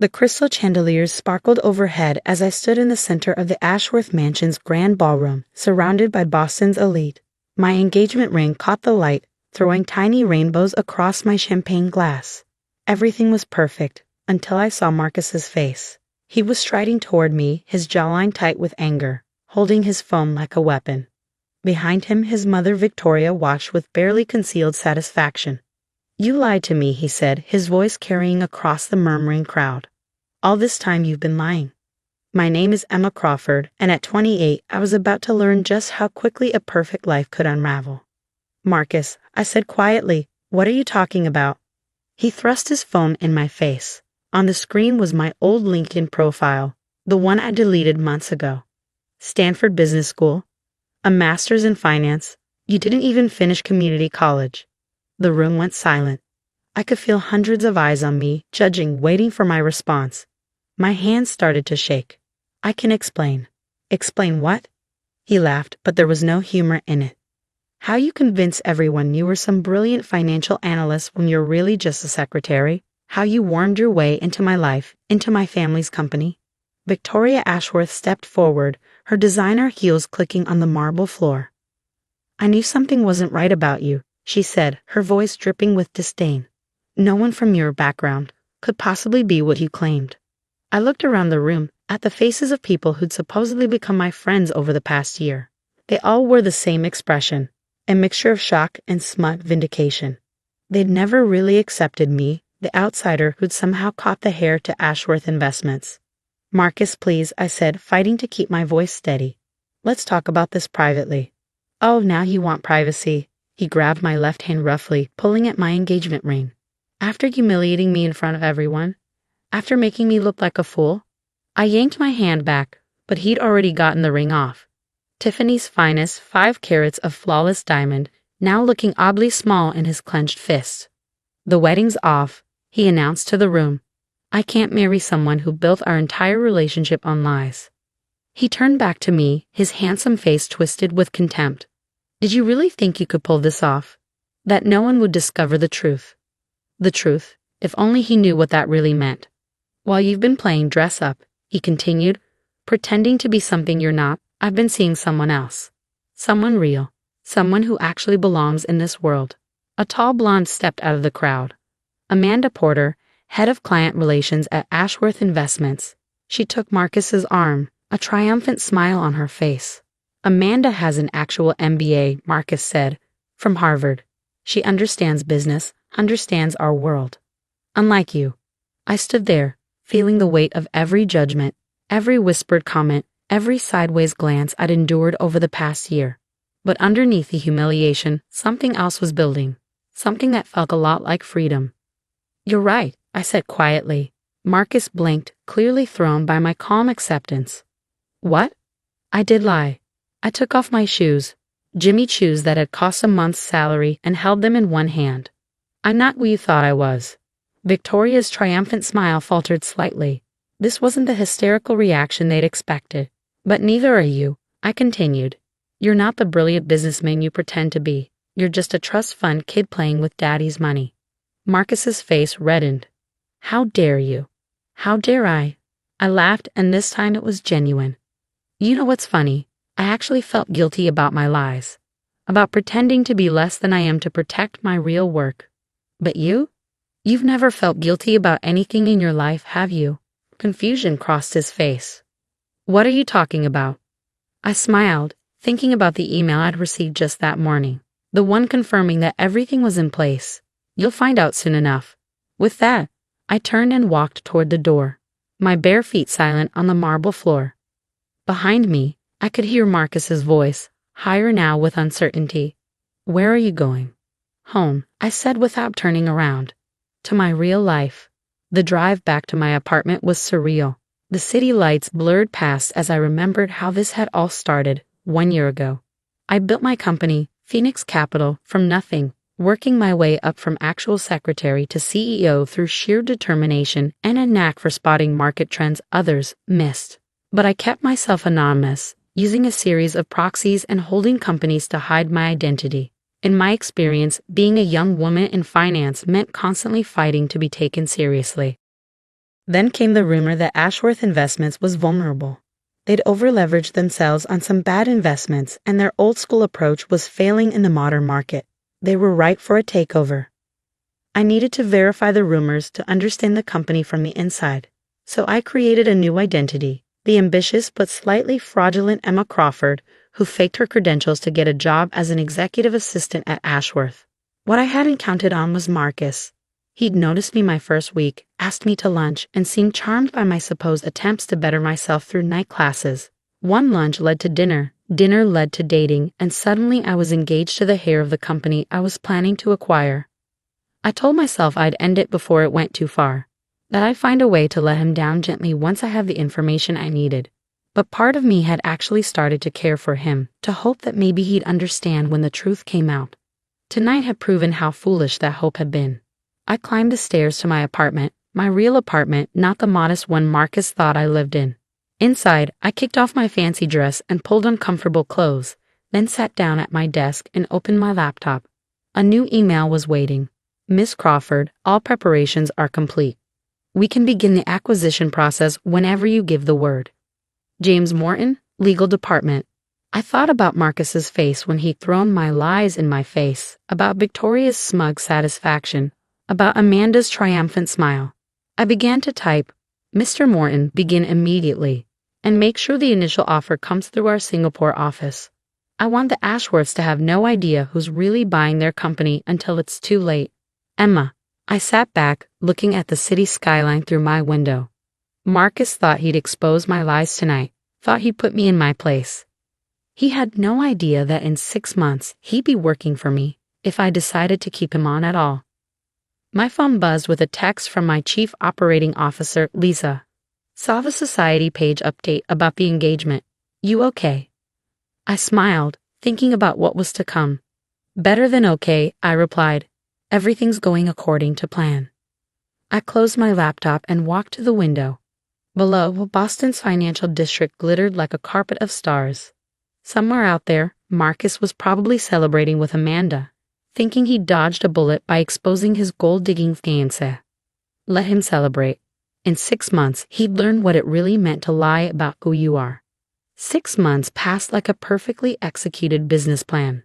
The crystal chandeliers sparkled overhead as I stood in the center of the Ashworth Mansion's grand ballroom, surrounded by Boston's elite. My engagement ring caught the light, throwing tiny rainbows across my champagne glass. Everything was perfect, until I saw Marcus's face. He was striding toward me, his jawline tight with anger, holding his phone like a weapon. Behind him, his mother Victoria watched with barely concealed satisfaction. "You lied to me," he said, his voice carrying across the murmuring crowd. "All this time you've been lying." My name is Emma Crawford, and at 28, I was about to learn just how quickly a perfect life could unravel. "Marcus," I said quietly, "what are you talking about?" He thrust his phone in my face. On the screen was my old LinkedIn profile, the one I deleted months ago. Stanford Business School, a master's in finance. You didn't even finish community college. The room went silent. I could feel hundreds of eyes on me, judging, waiting for my response. My hands started to shake. "I can explain." "Explain what?" He laughed, but there was no humor in it. "How you convince everyone you were some brilliant financial analyst when you're really just a secretary. How you wormed your way into my life, into my family's company." Victoria Ashworth stepped forward, her designer heels clicking on the marble floor. "I knew something wasn't right about you," she said, her voice dripping with disdain. "No one from your background could possibly be what you claimed." I looked around the room, at the faces of people who'd supposedly become my friends over the past year. They all wore the same expression, a mixture of shock and smug vindication. They'd never really accepted me, the outsider who'd somehow caught the heir to Ashworth Investments. "Marcus, please," I said, fighting to keep my voice steady. "Let's talk about this privately." "Oh, now you want privacy." He grabbed my left hand roughly, pulling at my engagement ring. "After humiliating me in front of everyone? After making me look like a fool?" I yanked my hand back, but he'd already gotten the ring off. Tiffany's finest, 5 carats of flawless diamond, now looking oddly small in his clenched fist. "The wedding's off," he announced to the room. "I can't marry someone who built our entire relationship on lies." He turned back to me, his handsome face twisted with contempt. "Did you really think you could pull this off? That no one would discover the truth?" The truth, if only he knew what that really meant. "While you've been playing dress up," he continued, "pretending to be something you're not, I've been seeing someone else. Someone real. Someone who actually belongs in this world." A tall blonde stepped out of the crowd. Amanda Porter, head of client relations at Ashworth Investments. She took Marcus's arm, a triumphant smile on her face. "Amanda has an actual MBA," Marcus said, "from Harvard. She understands business, understands our world. Unlike you." I stood there, feeling the weight of every judgment, every whispered comment, every sideways glance I'd endured over the past year. But underneath the humiliation, something else was building, something that felt a lot like freedom. "You're right," I said quietly. Marcus blinked, clearly thrown by my calm acceptance. "What?" "I did lie. I took off my shoes, Jimmy shoes that had cost a month's salary, and held them in one hand. I'm not who you thought I was." Victoria's triumphant smile faltered slightly. This wasn't the hysterical reaction they'd expected. "But neither are you," I continued. "You're not the brilliant businessman you pretend to be. You're just a trust fund kid playing with daddy's money." Marcus's face reddened. "How dare you?" "How dare I?" I laughed, and this time it was genuine. "You know what's funny? I actually felt guilty about my lies, about pretending to be less than I am to protect my real work. But you? You've never felt guilty about anything in your life, have you?" Confusion crossed his face. "What are you talking about?" I smiled, thinking about the email I'd received just that morning, the one confirming that everything was in place. "You'll find out soon enough." With that, I turned and walked toward the door, my bare feet silent on the marble floor. Behind me, I could hear Marcus's voice, higher now with uncertainty. "Where are you going?" "Home," I said without turning around. "To my real life." The drive back to my apartment was surreal. The city lights blurred past as I remembered how this had all started 1 year ago. I built my company, Phoenix Capital, from nothing, working my way up from actual secretary to CEO through sheer determination and a knack for spotting market trends others missed. But I kept myself anonymous, using a series of proxies and holding companies to hide my identity. In my experience, being a young woman in finance meant constantly fighting to be taken seriously. Then came the rumor that Ashworth Investments was vulnerable. They'd overleveraged themselves on some bad investments, and their old-school approach was failing in the modern market. They were ripe for a takeover. I needed to verify the rumors to understand the company from the inside, so I created a new identity, the ambitious but slightly fraudulent Emma Crawford, who faked her credentials to get a job as an executive assistant at Ashworth. What I hadn't counted on was Marcus. He'd noticed me my first week, asked me to lunch, and seemed charmed by my supposed attempts to better myself through night classes. One lunch led to dinner led to dating, and suddenly I was engaged to the heir of the company I was planning to acquire. I told myself I'd end it before it went too far, that I'd find a way to let him down gently once I had the information I needed. But part of me had actually started to care for him, to hope that maybe he'd understand when the truth came out. Tonight had proven how foolish that hope had been. I climbed the stairs to my apartment, my real apartment, not the modest one Marcus thought I lived in. Inside, I kicked off my fancy dress and pulled on comfortable clothes, then sat down at my desk and opened my laptop. A new email was waiting. Miss Crawford, all preparations are complete. We can begin the acquisition process whenever you give the word. James Morton, Legal Department. I thought about Marcus's face when he'd thrown my lies in my face, about Victoria's smug satisfaction, about Amanda's triumphant smile. I began to type, Mr. Morton, begin immediately, and make sure the initial offer comes through our Singapore office. I want the Ashworths to have no idea who's really buying their company until it's too late. Emma. I sat back, looking at the city skyline through my window. Marcus thought he'd expose my lies tonight, thought he'd put me in my place. He had no idea that in 6 months he'd be working for me, if I decided to keep him on at all. My phone buzzed with a text from my chief operating officer, Lisa. Saw the society page update about the engagement. You okay? I smiled, thinking about what was to come. Better than okay, I replied. Everything's going according to plan. I closed my laptop and walked to the window. Below, Boston's financial district glittered like a carpet of stars. Somewhere out there, Marcus was probably celebrating with Amanda, thinking he dodged a bullet by exposing his gold-digging fiancé. Let him celebrate. In 6 months, he'd learn what it really meant to lie about who you are. 6 months passed like a perfectly executed business plan.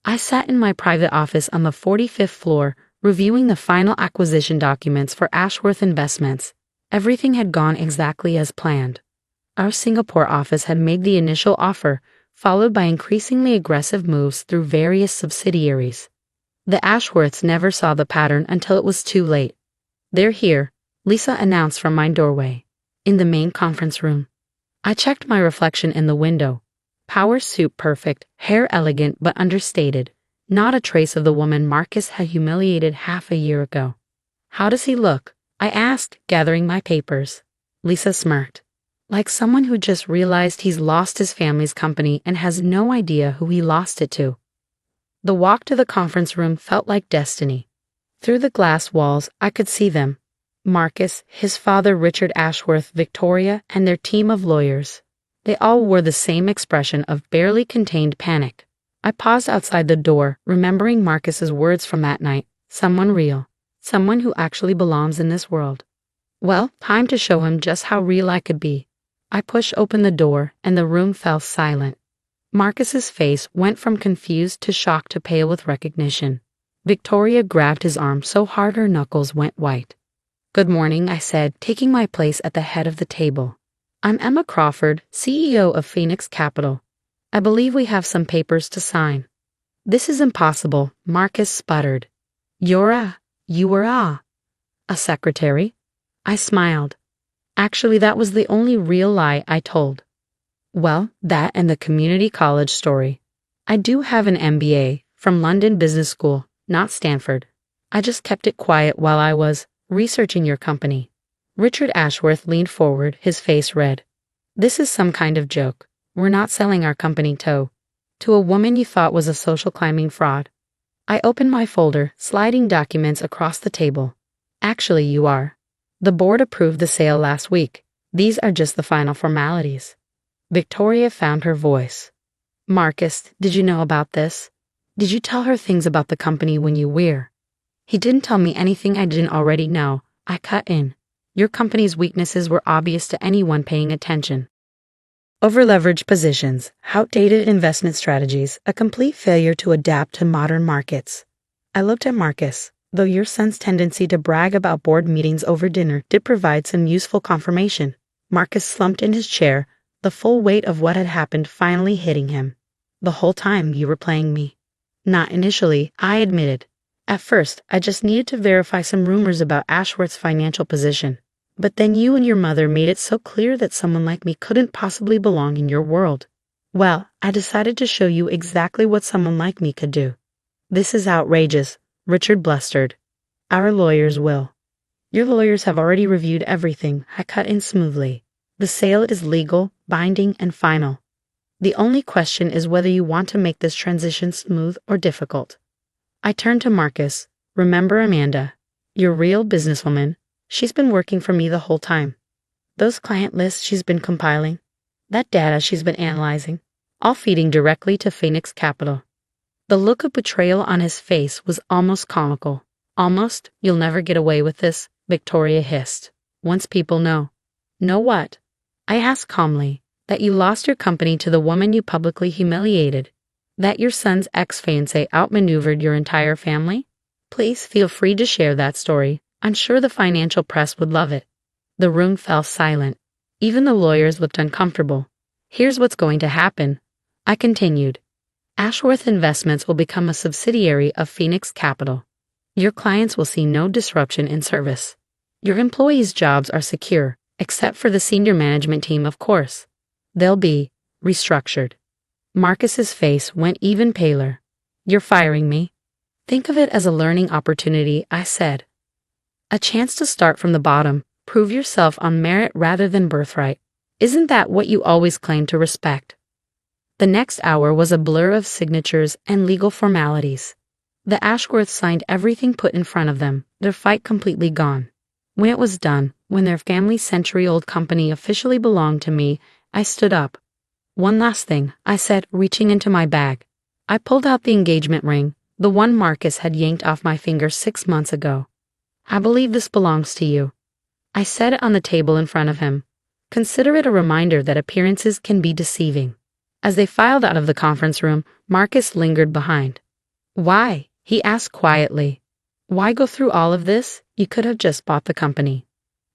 I sat in my private office on the 45th floor, reviewing the final acquisition documents for Ashworth Investments. Everything had gone exactly as planned. Our Singapore office had made the initial offer, followed by increasingly aggressive moves through various subsidiaries. The Ashworths never saw the pattern until it was too late. They're here, Lisa announced from my doorway. In the main conference room. I checked my reflection in the window. Power suit perfect, hair elegant but understated, not a trace of the woman Marcus had humiliated half a year ago. How does he look? I asked, gathering my papers. Lisa smirked. Like someone who just realized he's lost his family's company and has no idea who he lost it to. The walk to the conference room felt like destiny. Through the glass walls, I could see them. Marcus, his father Richard Ashworth, Victoria, and their team of lawyers. They all wore the same expression of barely contained panic. I paused outside the door, remembering Marcus's words from that night. Someone real. Someone who actually belongs in this world. Well, time to show him just how real I could be. I pushed open the door, and the room fell silent. Marcus's face went from confused to shocked to pale with recognition. Victoria grabbed his arm so hard her knuckles went white. Good morning, I said, taking my place at the head of the table. I'm Emma Crawford, CEO of Phoenix Capital. I believe we have some papers to sign. This is impossible, Marcus sputtered. You were a secretary? I smiled. Actually, that was the only real lie I told. Well, that and the community college story. I do have an MBA from London Business School, not Stanford. I just kept it quiet while I was researching your company. Richard Ashworth leaned forward, his face red. This is some kind of joke. We're not selling our company to a woman you thought was a social climbing fraud. I opened my folder, sliding documents across the table. Actually, you are. The board approved the sale last week. These are just the final formalities. Victoria found her voice. Marcus, did you know about this? Did you tell her things about the company when you were? He didn't tell me anything I didn't already know. I cut in. Your company's weaknesses were obvious to anyone paying attention. Overleveraged positions, outdated investment strategies, a complete failure to adapt to modern markets. I looked at Marcus. Though your son's tendency to brag about board meetings over dinner did provide some useful confirmation. Marcus slumped in his chair, the full weight of what had happened finally hitting him. The whole time you were playing me. Not initially, I admitted. At first, I just needed to verify some rumors about Ashworth's financial position. But then you and your mother made it so clear that someone like me couldn't possibly belong in your world. Well, I decided to show you exactly what someone like me could do. This is outrageous, Richard blustered. Our lawyers will. Your lawyers have already reviewed everything, I cut in smoothly. The sale is legal, binding, and final. The only question is whether you want to make this transition smooth or difficult. I turned to Marcus. Remember Amanda? Your real businesswoman. She's been working for me the whole time. Those client lists she's been compiling. That data she's been analyzing. All feeding directly to Phoenix Capital. The look of betrayal on his face was almost comical. Almost, you'll never get away with this, Victoria hissed. Once people know. Know what? I asked calmly. That you lost your company to the woman you publicly humiliated. That your son's ex-fiancé outmaneuvered your entire family? Please feel free to share that story. I'm sure the financial press would love it. The room fell silent. Even the lawyers looked uncomfortable. Here's what's going to happen. I continued. Ashworth Investments will become a subsidiary of Phoenix Capital. Your clients will see no disruption in service. Your employees' jobs are secure, except for the senior management team, of course. They'll be restructured. Marcus's face went even paler. You're firing me? Think of it as a learning opportunity, I said. A chance to start from the bottom, prove yourself on merit rather than birthright. Isn't that what you always claimed to respect? The next hour was a blur of signatures and legal formalities. The Ashworths signed everything put in front of them, their fight completely gone. When it was done, when their family century-old company officially belonged to me, I stood up. One last thing, I said, reaching into my bag. I pulled out the engagement ring, the one Marcus had yanked off my finger 6 months ago. I believe this belongs to you. I set it on the table in front of him. Consider it a reminder that appearances can be deceiving. As they filed out of the conference room, Marcus lingered behind. Why? He asked quietly. Why go through all of this? You could have just bought the company.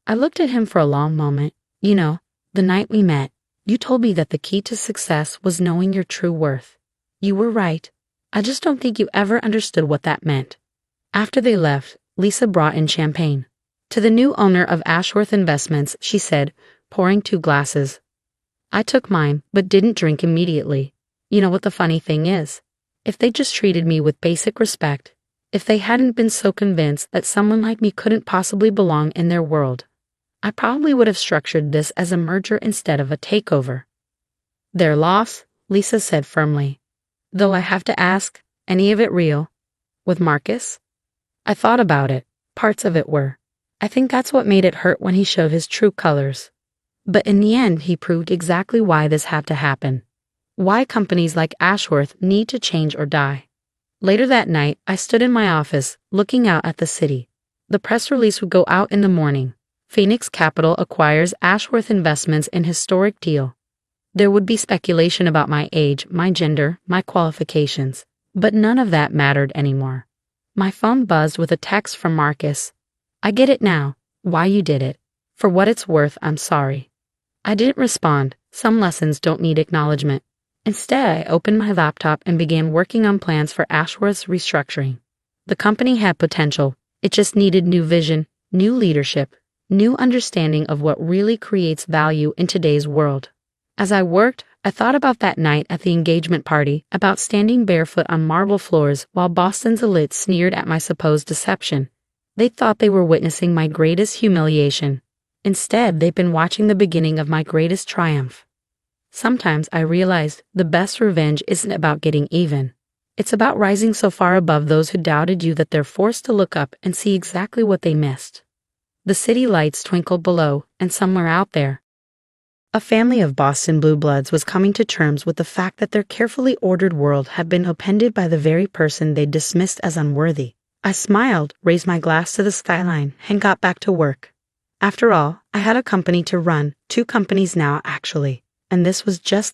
I looked at him for a long moment. You know, the night we met, you told me that the key to success was knowing your true worth. You were right. I just don't think you ever understood what that meant. After they left, Lisa brought in champagne. To the new owner of Ashworth Investments, she said, pouring 2 glasses. I took mine, but didn't drink immediately. You know what the funny thing is? If they just treated me with basic respect, if they hadn't been so convinced that someone like me couldn't possibly belong in their world, I probably would have structured this as a merger instead of a takeover. Their loss, Lisa said firmly. Though I have to ask, any of it real? With Marcus? I thought about it. Parts of it were. I think that's what made it hurt when he showed his true colors. But in the end, he proved exactly why this had to happen. Why companies like Ashworth need to change or die. Later that night, I stood in my office, looking out at the city. The press release would go out in the morning. Phoenix Capital acquires Ashworth Investments in historic deal. There would be speculation about my age, my gender, my qualifications, but none of that mattered anymore. My phone buzzed with a text from Marcus. I get it now, why you did it. For what it's worth, I'm sorry. I didn't respond. Some lessons don't need acknowledgement. Instead, I opened my laptop and began working on plans for Ashworth's restructuring. The company had potential. It just needed new vision, new leadership, new understanding of what really creates value in today's world. As I worked, I thought about that night at the engagement party, about standing barefoot on marble floors while Boston's elite sneered at my supposed deception. They thought they were witnessing my greatest humiliation. Instead, they've been watching the beginning of my greatest triumph. Sometimes I realized the best revenge isn't about getting even. It's about rising so far above those who doubted you that they're forced to look up and see exactly what they missed. The city lights twinkled below, and somewhere out there, a family of Boston blue bloods was coming to terms with the fact that their carefully ordered world had been upended by the very person they dismissed as unworthy. I smiled, raised my glass to the skyline, and got back to work. After all, I had a company to run, 2 companies now actually, and this was just